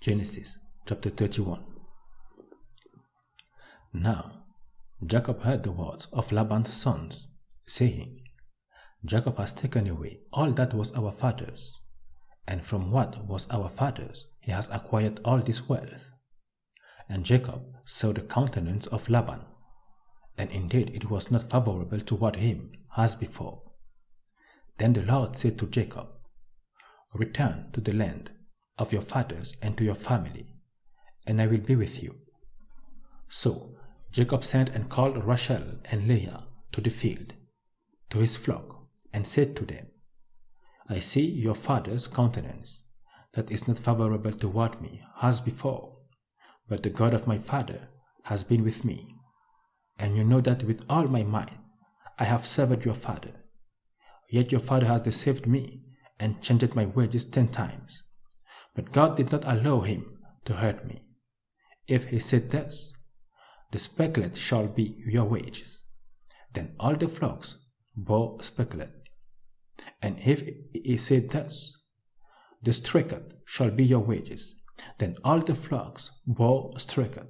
Genesis chapter 31. Now Jacob heard the words of Laban's sons, saying, Jacob has taken away all that was our father's, and from what was our father's he has acquired all this wealth. And Jacob saw the countenance of Laban, and indeed it was not favorable toward him as before. Then the Lord said to Jacob, Return to the land of your fathers and to your family, and I will be with you. So Jacob sent and called Rachel and Leah to the field, to his flock, and said to them, I see your father's countenance, that is not favorable toward me as before, but the God of my father has been with me. And you know that with all my might I have served your father. Yet your father has deceived me and changed my wages 10 times. But God did not allow him to hurt me. If he said thus, the speckled shall be your wages, then all the flocks bore speckled. And if he said thus, the strickled shall be your wages, then all the flocks bore strickled.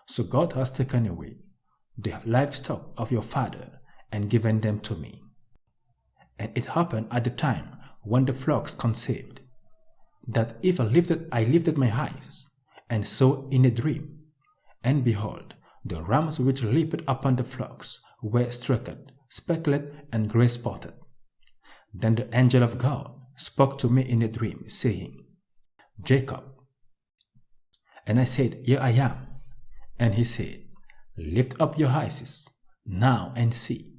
So God has taken away the livestock of your father and given them to me. And it happened at the time when the flocks conceived, that if I lifted my eyes, and saw in a dream, and behold, the rams which leaped upon the flocks were speckled, and grey spotted. Then the angel of God spoke to me in a dream, saying, Jacob. And I said, Here I am. And he said, Lift up your eyes now and see.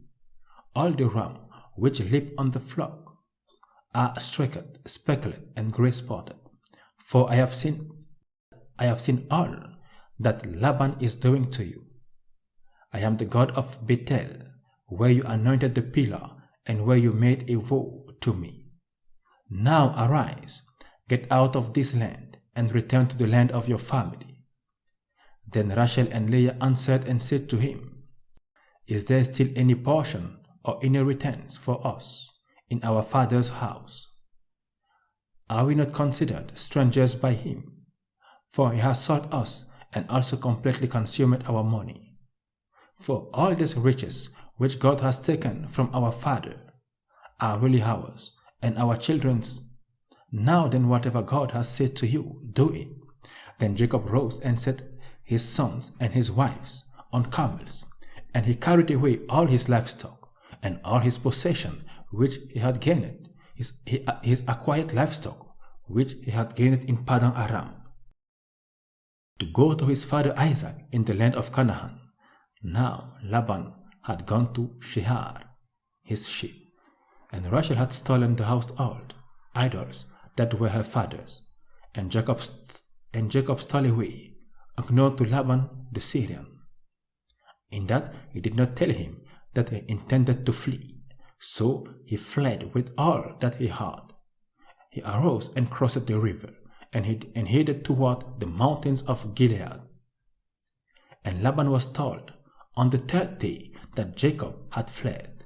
All the rams which leap on the flock are speckled, and grey spotted. For I have seen all that Laban is doing to you. I am the God of Bethel, where you anointed the pillar, and where you made a vow to me. Now arise, get out of this land, and return to the land of your family. Then Rachel and Leah answered and said to him, Is there still any portion or inheritance for us in our father's house? Are we not considered strangers by him? For he has sold us and also completely consumed our money. For all these riches which God has taken from our father are really ours and our children's. Now then, whatever God has said to you, do it. Then Jacob rose and set his sons and his wives on camels, and he carried away all his livestock and all his possession which he had gained, his acquired livestock which he had gained in Padan Aram, to go to his father Isaac in the land of Canaan. Now Laban had gone to Shehar, his sheep, and Rachel had stolen the household idols that were her father's, and Jacob stole away, unknown to Laban the Syrian. In that he did not tell him that he intended to flee, so he fled with all that he had. He arose and crossed the river, and headed toward the mountains of Gilead. And Laban was told on the 3rd day that Jacob had fled.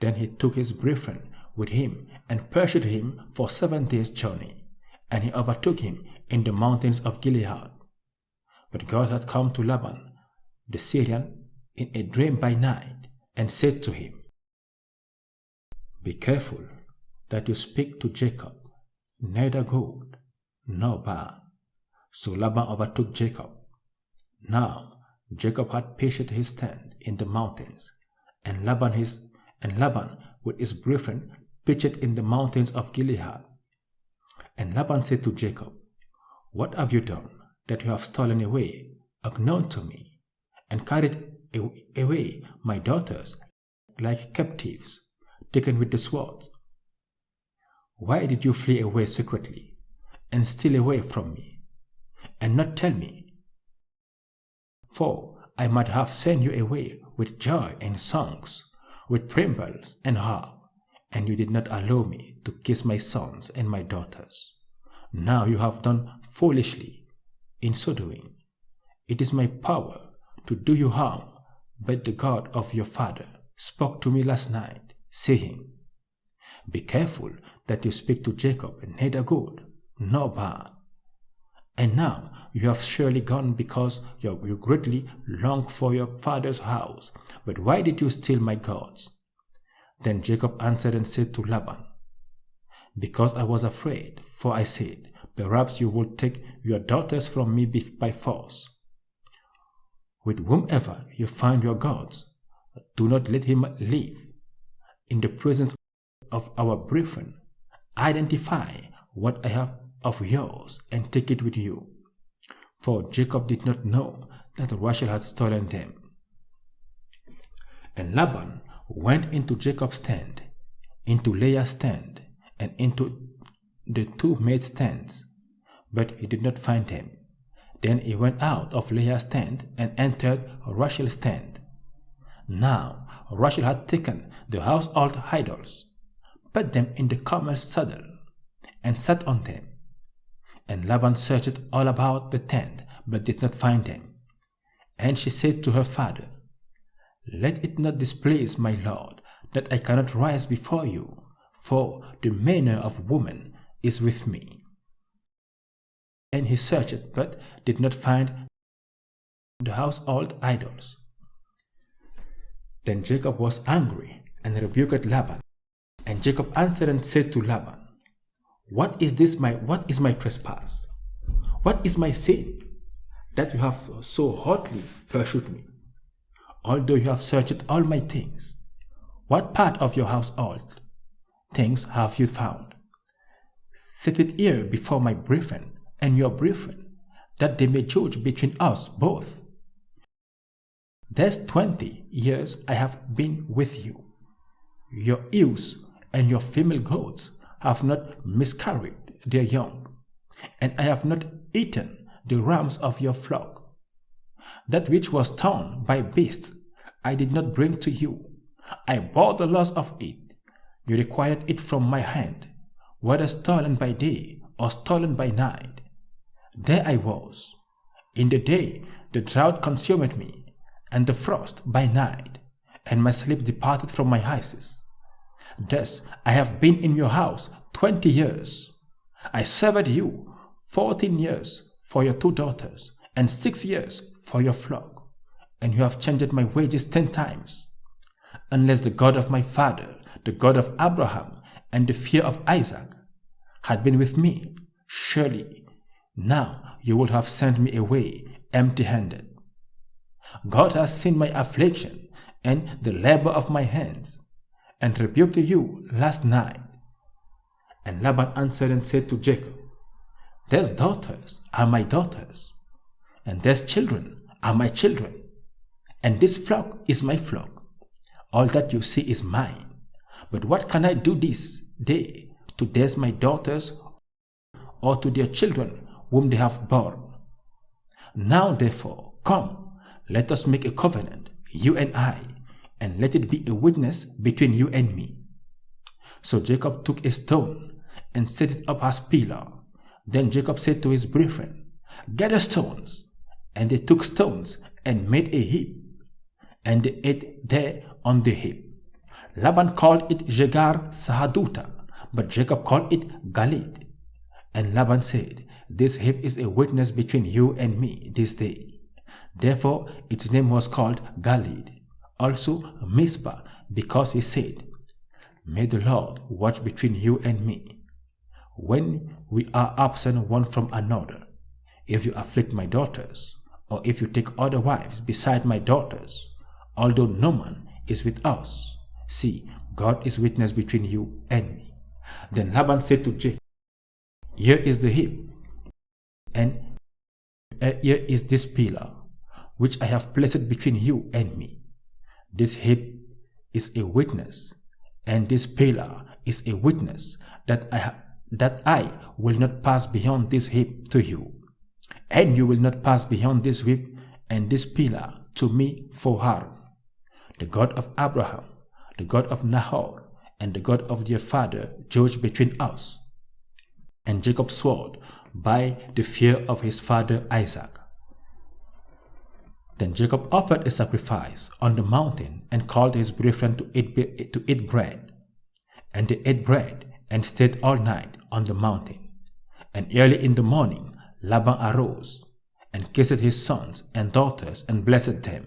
Then he took his brethren with him and pursued him for 7 days' journey, and he overtook him in the mountains of Gilead. But God had come to Laban the Syrian in a dream by night, and said to him, Be careful that you speak to Jacob, neither good nor bad. So Laban overtook Jacob. Now Jacob had pitched his tent in the mountains, and Laban with his brethren pitched in the mountains of Gilead. And Laban said to Jacob, What have you done, that you have stolen away, unknown to me, and carried away my daughters like captives, taken with the sword? Why did you flee away secretly, and steal away from me, and not tell me? For I might have sent you away with joy and songs, with timbrels and harp, and you did not allow me to kiss my sons and my daughters. Now you have done foolishly in so doing. It is my power to do you harm, but the God of your father spoke to me last night, saying, Be careful that you speak to Jacob neither good nor bad. And now you have surely gone because you greatly long for your father's house. But why did you steal my gods? Then Jacob answered and said to Laban, Because I was afraid, for I said, Perhaps you will take your daughters from me by force. With whomever you find your gods, do not let him live. In the presence of our brethren, identify what I have of yours and take it with you. For Jacob did not know that Rachel had stolen them. And Laban went into Jacob's tent, into Leah's tent, and into the two maids' tents, but he did not find them. Then he went out of Leah's tent and entered Rachel's tent. Now Rachel had taken the household idols, put them in the camel's saddle, and sat on them. And Laban searched all about the tent, but did not find them. And she said to her father, Let it not displease my lord, that I cannot rise before you, for the manner of woman is with me. And he searched, but did not find the household idols. Then Jacob was angry and rebuked Laban. And Jacob answered and said to Laban, What is my trespass? What is my sin, that you have so hotly pursued me? Although you have searched all my things, what part of your household things have you found? Set it here before my brethren and your brethren, that they may judge between us both. There's 20 years I have been with you. Your ewes and your female goats have not miscarried their young, and I have not eaten the rams of your flock. That which was torn by beasts I did not bring to you. I bore the loss of it. You required it from my hand, whether stolen by day or stolen by night. There I was. In the day the drought consumed me, and the frost by night, and my sleep departed from my eyes. Thus I have been in your house 20 years. I served you 14 years for your 2 daughters, and 6 years for your flock, and you have changed my wages 10 times. Unless the God of my father, the God of Abraham, and the fear of Isaac had been with me, surely now you would have sent me away empty-handed. God has seen my affliction and the labor of my hands, and rebuked you last night. And Laban answered and said to Jacob, These daughters are my daughters, and these children are my children, and this flock is my flock. All that you see is mine. But what can I do this day to these my daughters, or to their children whom they have borne? Now therefore, come, let us make a covenant, you and I, and let it be a witness between you and me. So Jacob took a stone and set it up as pillar. Then Jacob said to his brethren, Gather stones. And they took stones and made a heap, and they ate there on the heap. Laban called it Jegar Sahaduta, but Jacob called it Galid. And Laban said, This heap is a witness between you and me this day. Therefore its name was called Galid, also Mizpah, because he said, May the Lord watch between you and me, when we are absent one from another. If you afflict my daughters, or if you take other wives beside my daughters, although no man is with us, see, God is witness between you and me. Then Laban said to Jacob, Here is the heap, and here is this pillar, which I have placed between you and me. This heap is a witness, and this pillar is a witness that I will not pass beyond this heap to you, and you will not pass beyond this heap and this pillar to me for harm. The God of Abraham, the God of Nahor, and the God of their father judge between us. And Jacob swore by the fear of his father Isaac. Then Jacob offered a sacrifice on the mountain and called his brethren to eat bread. And they ate bread and stayed all night on the mountain. And early in the morning, Laban arose and kissed his sons and daughters and blessed them.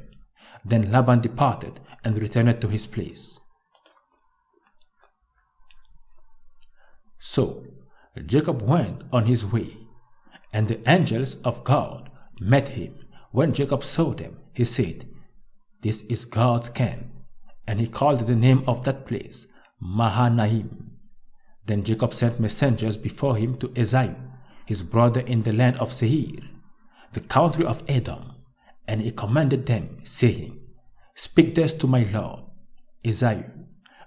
Then Laban departed and returned to his place. So Jacob went on his way, and the angels of God met him. When Jacob saw them, he said, "This is God's camp." And he called the name of that place Mahanaim. Then Jacob sent messengers before him to Esau, his brother in the land of Seir, the country of Edom, and he commanded them, saying, "Speak thus to my lord Esau,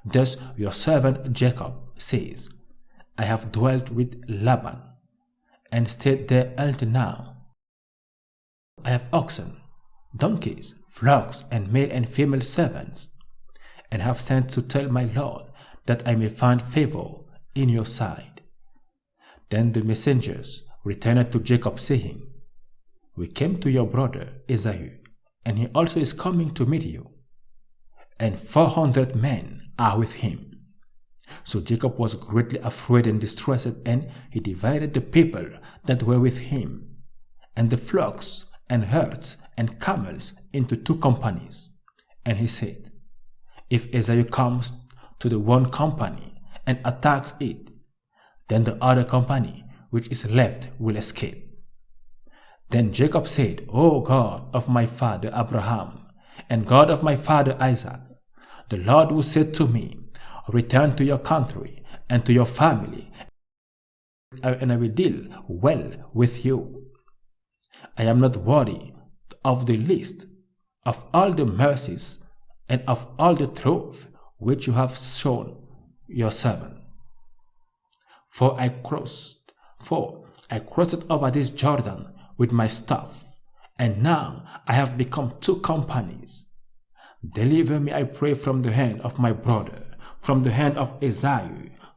thus your servant Jacob says, I have dwelt with Laban, and stayed there until now. I have oxen, donkeys, flocks, and male and female servants, and have sent to tell my lord that I may find favor in your sight." Then the messengers returned to Jacob, saying, "We came to your brother Esau, and he also is coming to meet you, and 400 men are with him." So Jacob was greatly afraid and distressed, and he divided the people that were with him, and the flocks and herds and camels into 2 companies. And he said, "If Esau comes to the one company and attacks it, then the other company which is left will escape." Then Jacob said, "O God of my father Abraham, and God of my father Isaac, the Lord who said to me, 'Return to your country and to your family, and I will deal well with you,' I am not worthy of the least of all the mercies and of all the truth which you have shown your servant. For I crossed over this Jordan with my staff, and now I have become 2 companies. Deliver me, I pray, from the hand of my brother, from the hand of Esau,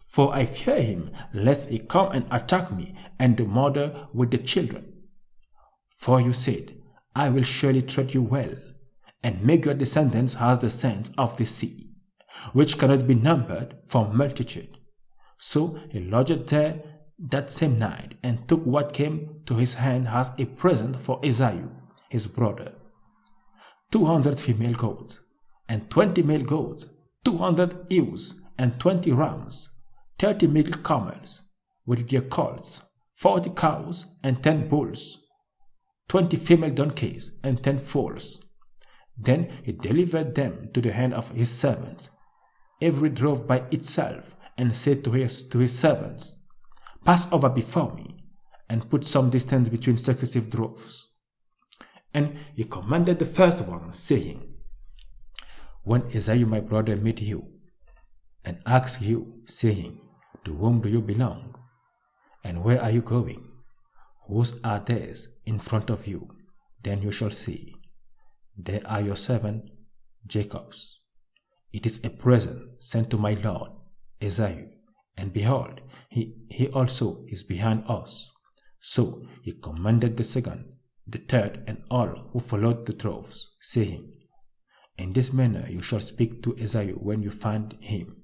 for I fear him, lest he come and attack me and the mother with the children. For you said, I will surely treat you well, and make your descendants as the sands of the sea, which cannot be numbered for multitude." So he lodged there that same night, and took what came to his hand as a present for Esau, his brother: 200 female goats, and 20 male goats, 200 ewes, and 20 rams, 30 male camels with their colts, 40 cows, and 10 bulls, 20 female donkeys, and 10 foals. Then he delivered them to the hand of his servants, every drove by itself, and said to his servants, "Pass over before me, and put some distance between successive droves." And he commanded the first one, saying, "When Esau my brother meet you, and asks you, saying, 'To whom do you belong? And where are you going? Whose are theirs in front of you?' Then you shall say, 'They are your servant Jacob's. It is a present sent to my lord Esau, and behold, he also is behind us.' So he commanded the second, the third, and all who followed the droves, saying, 'In this manner you shall speak to Esau when you find him,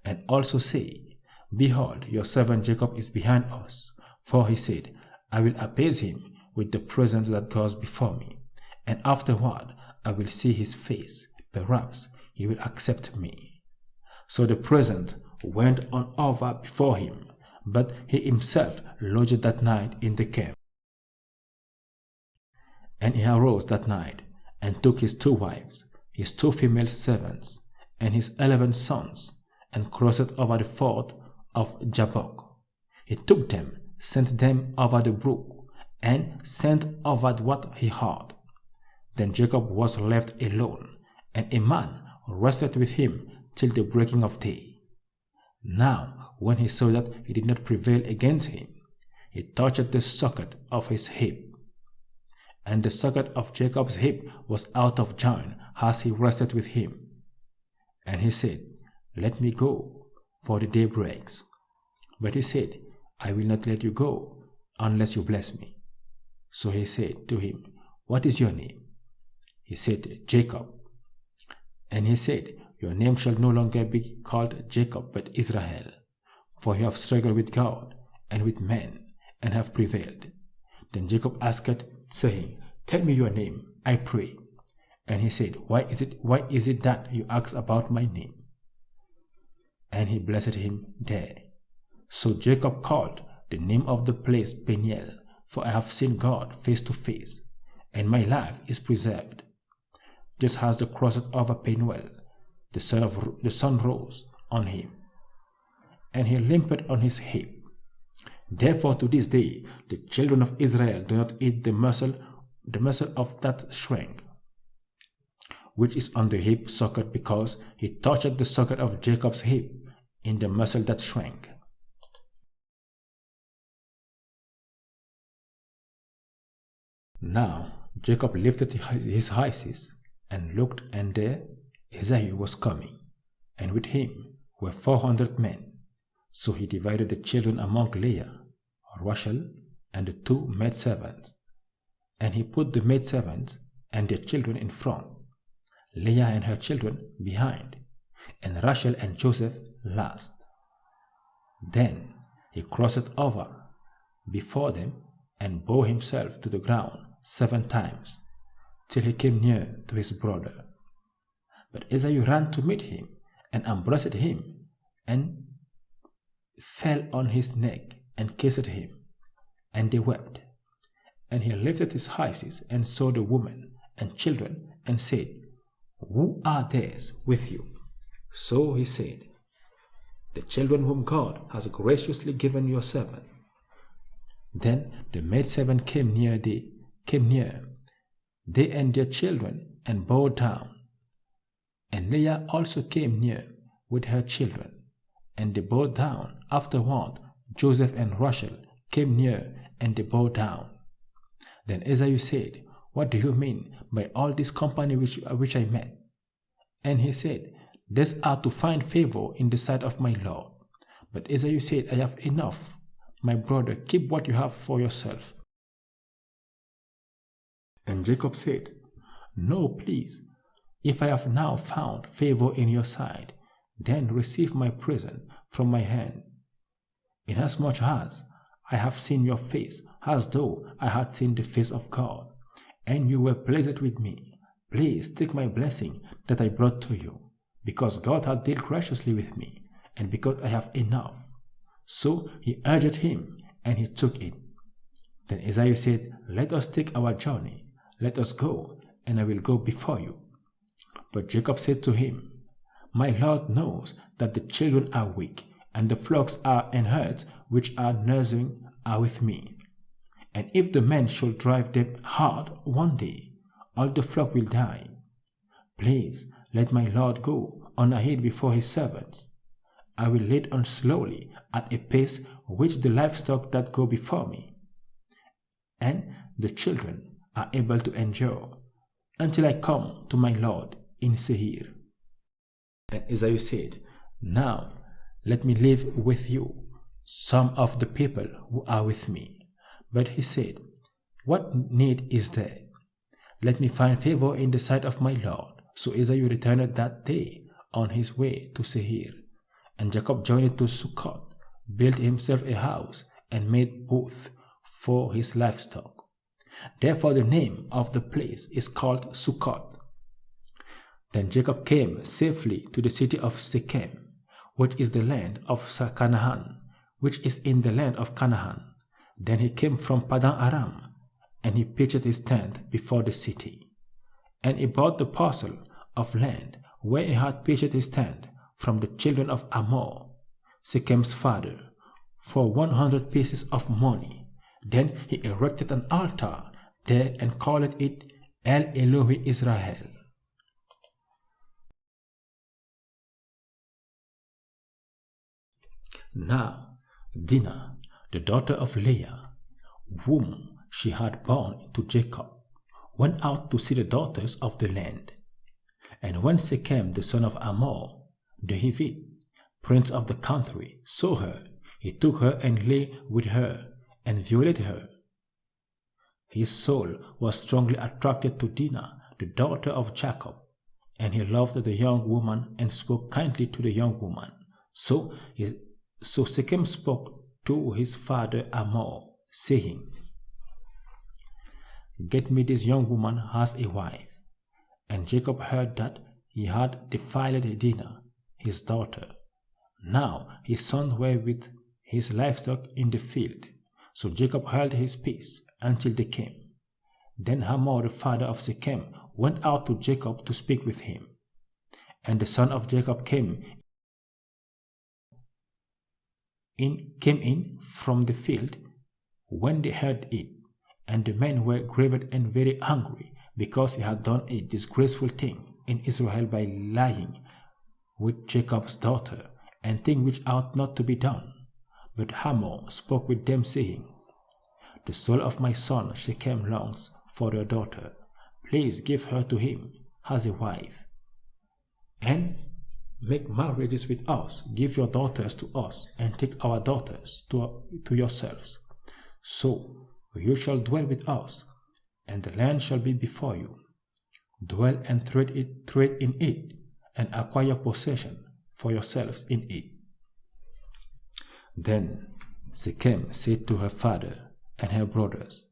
and also say, Behold, your servant Jacob is behind us. For he said, I will appease him with the presence that goes before me, and afterward I will see his face. Perhaps he will accept me.' So the present went on over before him, but he himself lodged that night in the camp. And he arose that night, and took his 2 wives, his 2 female servants, and his 11 sons, and crossed over the ford of Jabbok. He took them, sent them over the brook, and sent over what he had. Then Jacob was left alone, and a man rested with him till the breaking of day. Now, when he saw that he did not prevail against him, he touched the socket of his hip. And the socket of Jacob's hip was out of joint as he rested with him. And he said, Let me go, for the day breaks. But he said, I will not let you go, unless you bless me. So he said to him, What is your name? He said, Jacob. And he said, Your name shall no longer be called Jacob, but Israel, for you have struggled with God and with men, and have prevailed. Then Jacob asked, saying, Tell me your name, I pray. And he said, Why is it that you ask about my name? And he blessed him there. So Jacob called the name of the place Peniel, for I have seen God face to face, and my life is preserved. Just as the crossed over Penuel, the sun rose on him, and he limped on his hip. Therefore to this day the children of Israel do not eat the muscle of that shrink, which is on the hip socket, because he touched the socket of Jacob's hip in the muscle that shrank. Now Jacob lifted his eyes and looked, and there Esau was coming, and with him were 400 men. So he divided the children among Leah, Rachel, and the 2 maidservants. And he put the maidservants and their children in front, Leah and her children behind, and Rachel and Joseph last. Then he crossed over before them and bowed himself to the ground 7 times, till he came near to his brother. But Esau ran to meet him and embraced him, and fell on his neck and kissed him, and they wept. And he lifted his eyes and saw the woman and children, and said, Who are these with you? So he said, The children whom God has graciously given your servant. Then the maidservant came near, they and their children, and bowed down. And Leah also came near with her children, and they bowed down. Afterward Joseph and Rachel came near, and they bowed down. Then Esau said, What do you mean by all this company which I met? And he said, These are to find favor in the sight of my Lord. But Esau said, I have enough. My brother, keep what you have for yourself. And Jacob said, No, please. If I have now found favor in your sight, then receive my present from my hand. Inasmuch as I have seen your face, as though I had seen the face of God, and you were pleased with me, please take my blessing that I brought to you, because God had dealt graciously with me, and because I have enough. So he urged him, and he took it. Then Esau said, Let us take our journey. Let us go, and I will go before you. But Jacob said to him, My Lord knows that the children are weak, and the flocks and herds which are nursing are with me. And if the men should drive them hard one day, all the flock will die. Please let my Lord go on ahead before his servants. I will lead on slowly at a pace which the livestock that go before me and the children are able to endure, until I come to my Lord in Seir. And Esau said, Now let me live with you some of the people who are with me. But he said, What need is there? Let me find favor in the sight of my Lord. So Esau returned that day on his way to Seir. And Jacob journeyed to Succoth, built himself a house, and made booths for his livestock. Therefore the name of the place is called Succoth. Then Jacob came safely to the city of Shechem, which is the land of Canaan, which is in the land of Canaan. Then he came from Padan Aram, and he pitched his tent before the city. And he bought the parcel of land where he had pitched his tent from the children of Hamor, Shechem's father, for 100 pieces of money. Then he erected an altar there and called it El Elohe Israel. Now Dinah, the daughter of Leah, whom she had borne to Jacob, went out to see the daughters of the land. And when Shechem the son of Hamor, the Hivite, prince of the country, saw her, he took her and lay with her and violated her. His soul was strongly attracted to Dinah, the daughter of Jacob, and he loved the young woman and spoke kindly to the young woman. So Shechem spoke to his father Hamor, saying, get me this young woman as a wife. And Jacob heard that he had defiled Dinah, his daughter. Now his sons were with his livestock in the field. So Jacob held his peace until they came. Then Hamor, the father of Shechem, went out to Jacob to speak with him. And the son of Jacob came in from the field when they heard it. And the men were grieved and very angry, because he had done a disgraceful thing in Israel by lying with Jacob's daughter, and thing which ought not to be done. But Hamor spoke with them, saying, The soul of my son Shechem longs for your daughter. Please give her to him as a wife, and make marriages with us. Give your daughters to us, and take our daughters to yourselves. So you shall dwell with us, and the land shall be before you. Dwell and trade in it, and acquire possession for yourselves in it. Then Shechem said to her father and her brothers,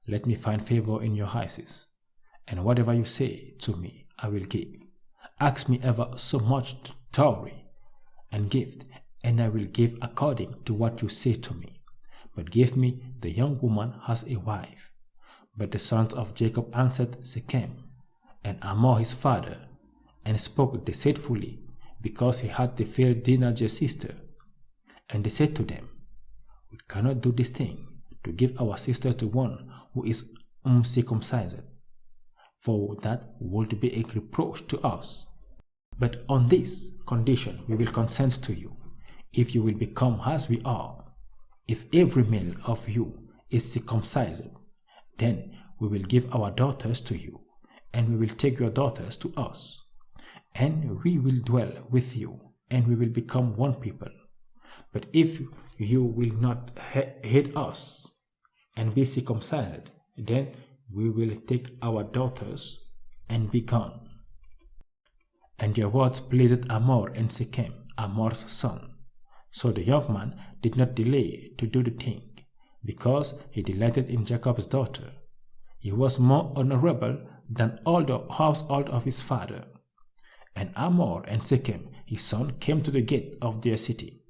Let me find favor in your eyes, and whatever you say to me I will give. Ask me ever so much dowry and gift, and I will give according to what you say to me. But give me the young woman as a wife. But the sons of Jacob answered Shechem and Hamor his father, and spoke deceitfully, because he had defiled Dinah their sister. And they said to them, We cannot do this thing, to give our sister to one who is uncircumcised, for that would be a reproach to us. But on this condition we will consent to you, if you will become as we are. If every male of you is circumcised, then we will give our daughters to you, and we will take your daughters to us, and we will dwell with you, and we will become one people. But if you will not hate us and be circumcised, then we will take our daughters and be gone. And their words pleased Hamor and Shechem, Hamor's son. So the young man did not delay to do the thing, because he delighted in Jacob's daughter. He was more honorable than all the household of his father. And Hamor and Shechem his son came to the gate of their city,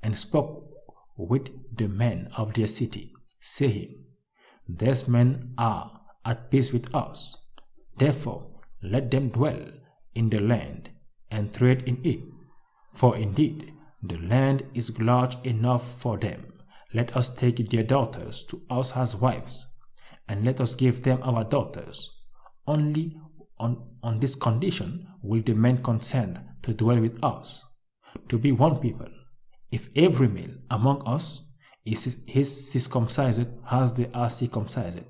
and spoke with the men of their city, saying, These men are at peace with us. Therefore let them dwell in the land, and trade in it. For indeed the land is large enough for them. Let us take their daughters to us as wives, and let us give them our daughters. Only on this condition will the men consent to dwell with us, to be one people, if every male among us is circumcised as they are circumcised.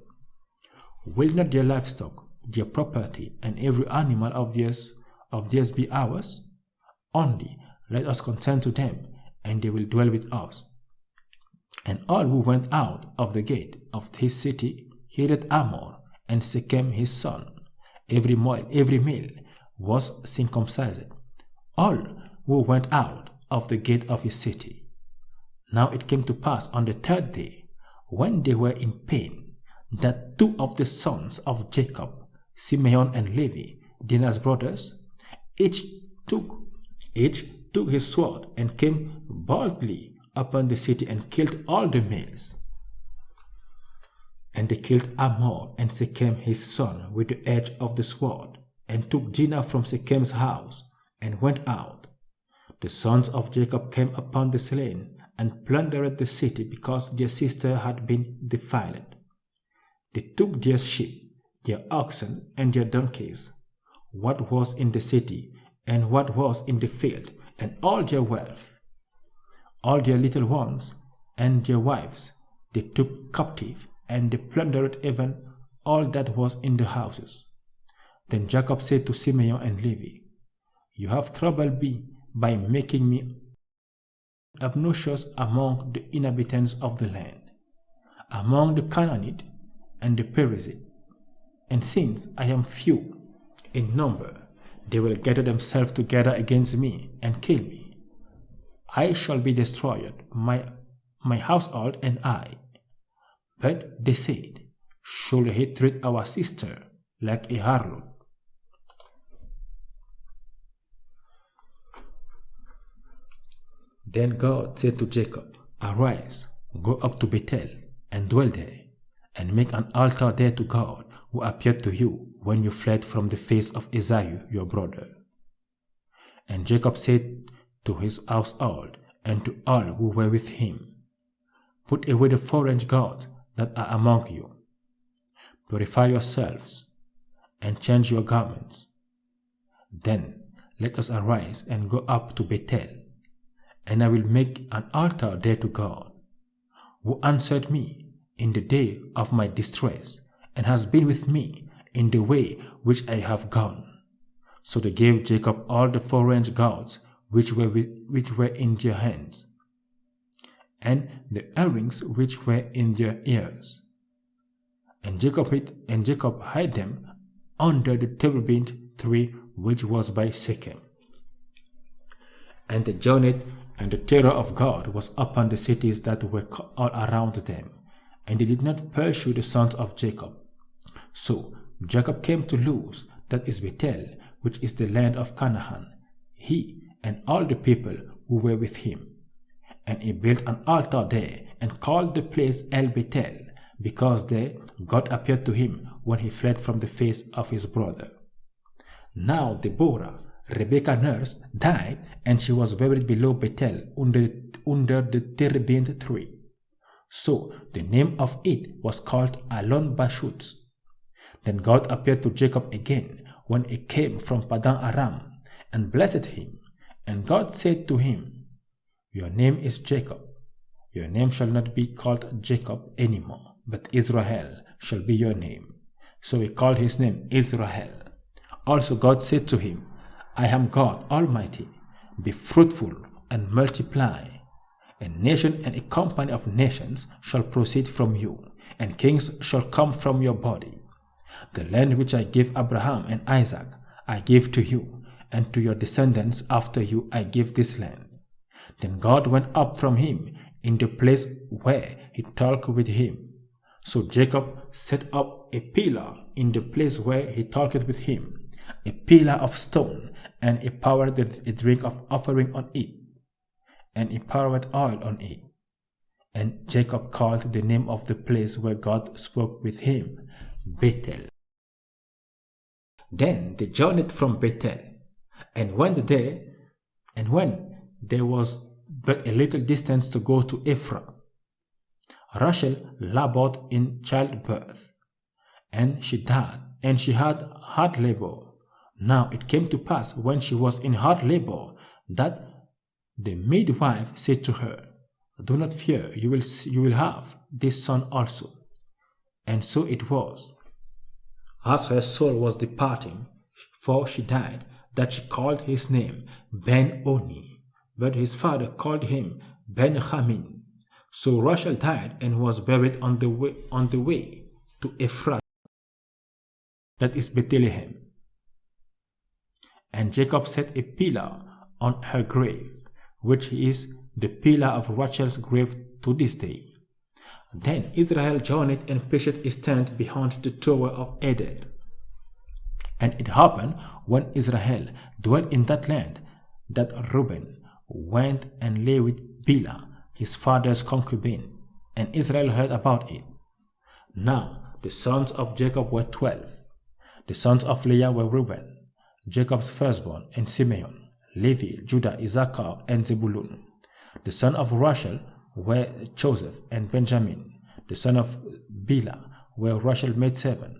Will not their livestock, their property, and every animal of theirs be ours? Only let us consent to them, and they will dwell with us. And all who went out of the gate of his city hated Hamor and Shechem his son. Every male was circumcised. All who went out of the gate of his city. Now it came to pass on the third day, when they were in pain, that two of the sons of Jacob, Simeon and Levi, Dinah's brothers, each took his sword and came boldly upon the city and killed all the males. And they killed Hamor and Shechem his son with the edge of the sword, and took Dinah from Shechem's house, and went out. The sons of Jacob came upon the slain, and plundered the city, because their sister had been defiled. They took their sheep, their oxen, and their donkeys, what was in the city, and what was in the field, and all their wealth. All their little ones and their wives they took captive, and they plundered even all that was in the houses. Then Jacob said to Simeon and Levi, You have troubled me by making me obnoxious among the inhabitants of the land, among the Canaanites and the Perizzite. And since I am few in number, they will gather themselves together against me and kill me. I shall be destroyed, my household and I. But they said, Should he treat our sister like a harlot? Then God said to Jacob, Arise, go up to Bethel, and dwell there, and make an altar there to God, who appeared to you when you fled from the face of Esau your brother. And Jacob said to his household and to all who were with him, Put away the foreign gods that are among you. Purify yourselves, and change your garments. Then let us arise and go up to Bethel, and I will make an altar there to God, who answered me in the day of my distress, and has been with me in the way which I have gone. So they gave Jacob all the foreign gods which were in their hands, and the earrings which were in their ears. And Jacob hid them under the terebinth tree which was by Shechem. And they journeyed, and the terror of God was upon the cities that were all around them, and they did not pursue the sons of Jacob. So Jacob came to Luz, that is Bethel, which is the land of Canaan, he and all the people who were with him. And he built an altar there, and called the place El Bethel, because there God appeared to him when he fled from the face of his brother. Now Deborah, Rebekah's nurse, died, and she was buried below Bethel under the terebinth tree. So the name of it was called Alon Bashut. Then God appeared to Jacob again when he came from Padan Aram, and blessed him. And God said to him, Your name is Jacob. Your name shall not be called Jacob anymore, but Israel shall be your name. So he called his name Israel. Also God said to him, I am God Almighty. Be fruitful and multiply. A nation and a company of nations shall proceed from you, and kings shall come from your body. The land which I gave Abraham and Isaac, I give to you, and to your descendants after you I give this land. Then God went up from him in the place where he talked with him. So Jacob set up a pillar in the place where he talked with him, a pillar of stone, and he poured a drink of offering on it, and he poured oil on it. And Jacob called the name of the place where God spoke with him, Bethel. Then they journeyed from Bethel, and went there, and when there was but a little distance to go to Ephraim, Rachel labored in childbirth, and she died, and she had hard labor. Now it came to pass, when she was in hard labor, that the midwife said to her, Do not fear, you will have this son also. And so it was, as her soul was departing, for she died, that she called his name Ben-Oni, but his father called him Ben-Hamin. So Rachel died and was buried on the way to Ephraim, that is Bethlehem. And Jacob set a pillar on her grave, which is the pillar of Rachel's grave to this day. Then Israel journeyed and pitched his tent behind the tower of Eden. And it happened, when Israel dwelt in that land, that Reuben went and lay with Bilhah, his father's concubine, and Israel heard about it. Now the sons of Jacob were 12. The sons of Leah were Reuben, Jacob's firstborn, and Simeon, Levi, Judah, Issachar, and Zebulun. The sons of Rachel were Joseph and Benjamin. The sons of Bilhah were Rachel maidservant.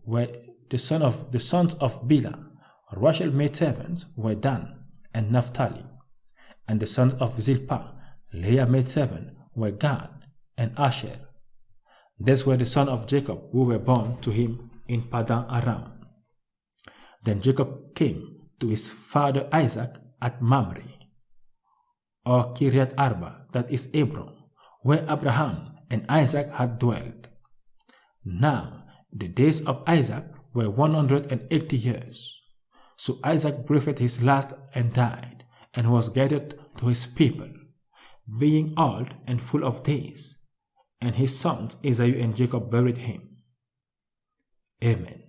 The sons of Bilhah, Rachel maidservants, were Dan and Naphtali. And the sons of Zilpah, Leah maidservant, were Gad and Asher. These were the sons of Jacob who were born to him in Padan Aram. Then Jacob came to his father Isaac at Mamre, or Kiriath Arba, that is Hebron, where Abraham and Isaac had dwelt. Now the days of Isaac were 180 years. So Isaac breathed his last and died, and was gathered to his people, being old and full of days. and his sons Esau and Jacob buried him. Amen.